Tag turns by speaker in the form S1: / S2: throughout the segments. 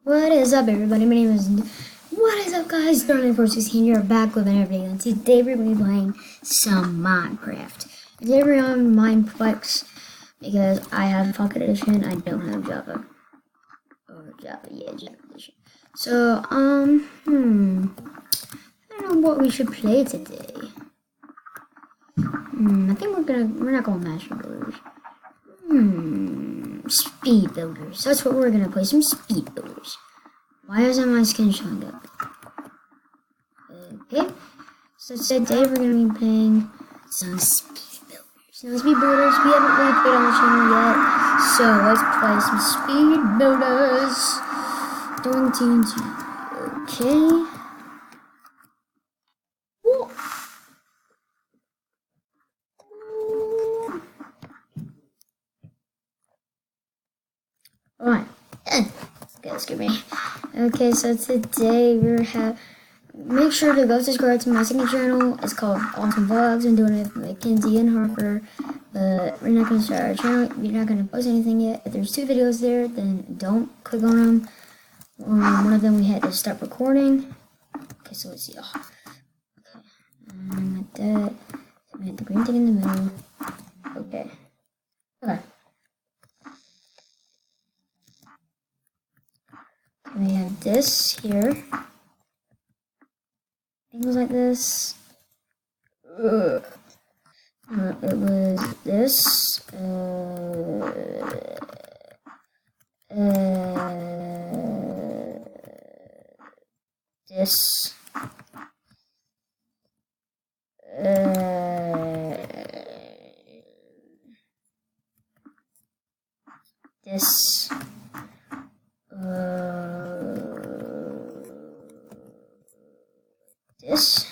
S1: What is up, everybody? My name is. What is up, guys? Sterling416 here, back with another video. And today we're going to be playing some Minecraft. Today we're on Mineplex because I have Pocket Edition. I don't have Java. Or Java, yeah, Java Edition. So, I don't know what we should play today. I think we're not going Master Builders. Speed Builders. That's what we're gonna play. Some Speed Builders. Why isn't my skin showing up? Okay. So today we're gonna be playing some Speed Builders. Now, Speed Builders we haven't really played on the channel yet, so let's play some Speed Builders. Doing TNT. Okay. Alright. Excuse me. Okay, so today make sure to go subscribe to my second channel. It's called Awesome Vlogs. I'm doing it with Mackenzie and Harper. But we're not gonna start our channel. We're not gonna post anything yet. If there's 2 videos there, then don't click on them. One of them we had to stop recording. Okay, so let's see. Okay. Like that. So we had the green thing in the middle. Okay. Okay. We have this here. Things like this. It was this. This. This. This.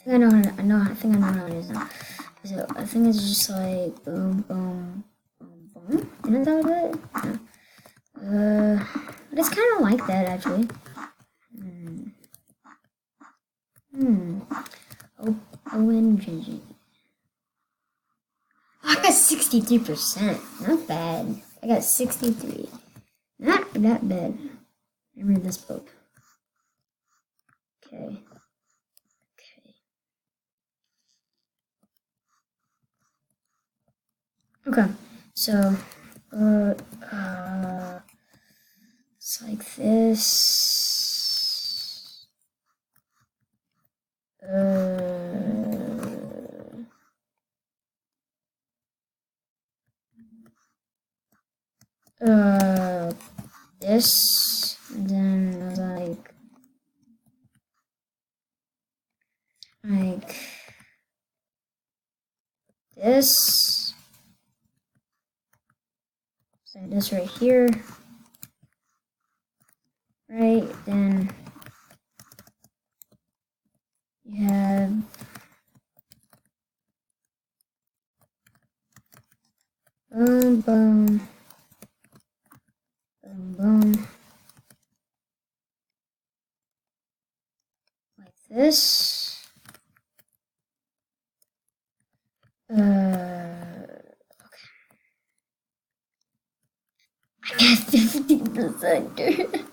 S1: I think I know how it is now. So I think it's just like boom, boom, boom, boom. Isn't that it? No. But it's kind of like that actually. OMG. I got 63%. Not bad. I got 63. Not that bad. I read this book. Okay. Okay. So, it's like this. This, and then like this. So this right here. Right, then you have boom, boom, boom, boom, like this. Okay. I got 15%, dude.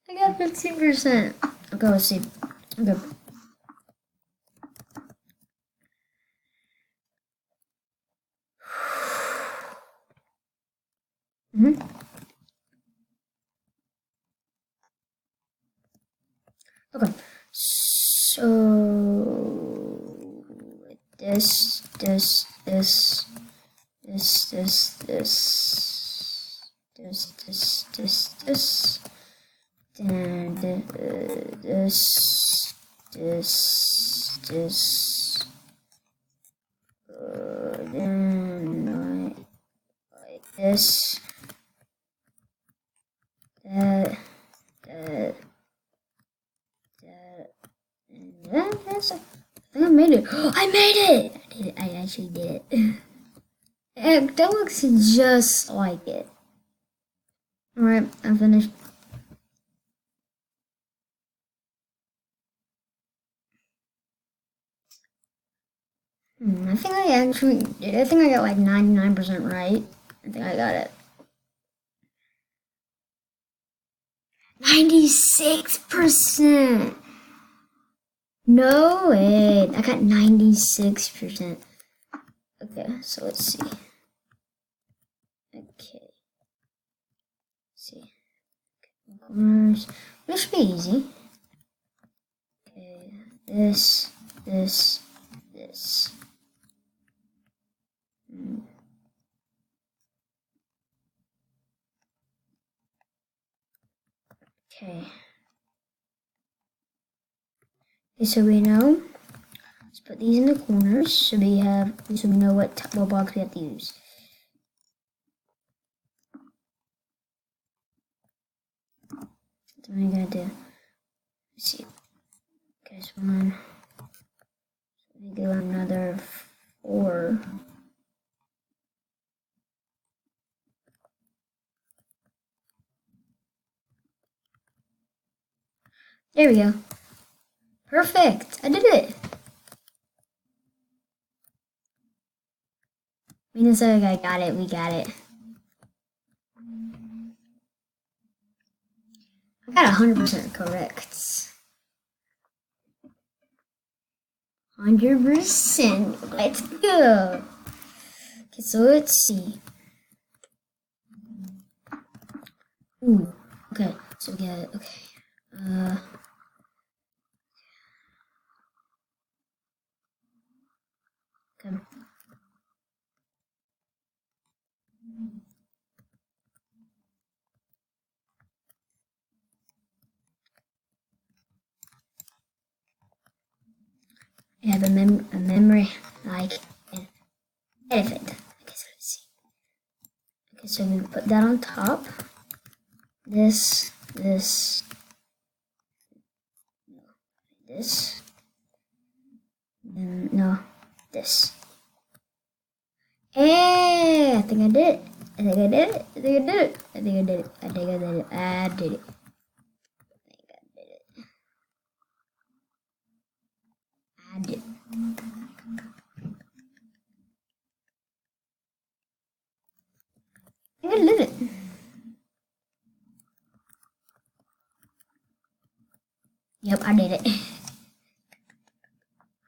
S1: I got 15%. Okay, let's see. Okay. Okay, so this, this, this, this, this, this, this, this, this, this, then this, then like this, that, yes, I think I made it. I made it! I did it. I actually did it. That looks just like it. Alright, I'm finished. I think I got like 99% right. I think I got it. 96%! No way! I got 96%. Okay, so let's see. Okay. See. Corners. This should be easy. Okay, this. Okay. So we know. Let's put these in the corners so we know what box we have to use. What am I gonna do? Let's see. Okay, so one. Let me do another 4. There we go. Perfect! I did it! Minnesota, I got it. We got it. I got 100% correct. 100%. Let's go. Okay, so let's see. Ooh. Okay, so we got it. Okay. Okay. I have a memory like an elephant. Okay, so let's see. Okay, so we put that on top. This. And no, this. Hey, I think I did it. I think I did it. I think I did it. I think I did it. I think I did it. I did it. I did it. I did it. Yep, I did it.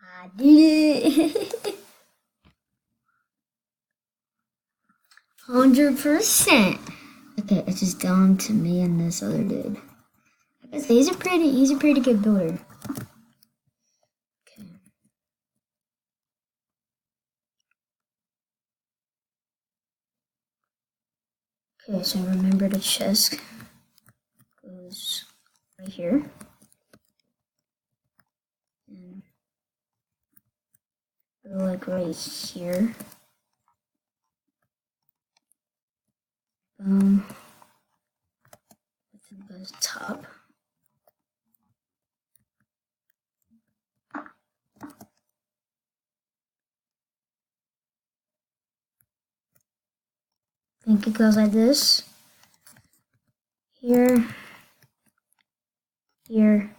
S1: I did it. 100%. Okay, it's just down to me and this other dude. I guess he's a pretty good builder. Okay. Okay, so remember the chest goes right here. And go like right here. Boom. It goes top. I think it goes like this. Here. Here.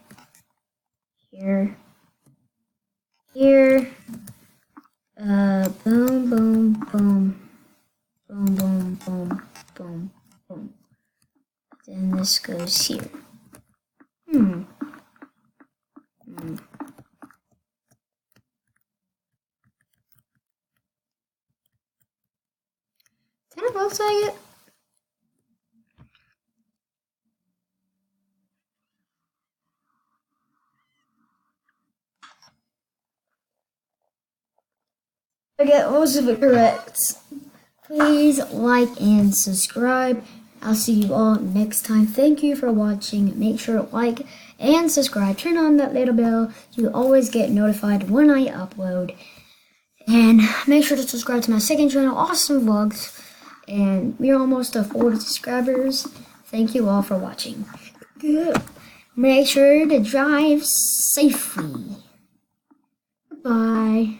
S1: Here. Here. Boom, boom, boom. Boom, boom, boom, boom, boom. Then this goes here. Kind of looks like it. I get most of it correct. Please like and subscribe. I'll see you all next time. Thank you for watching. Make sure to like and subscribe. Turn on that little bell. You always get notified when I upload. And make sure to subscribe to my second channel, Awesome Vlogs. And we're almost to 40 subscribers. Thank you all for watching. Good. Make sure to drive safely. Bye.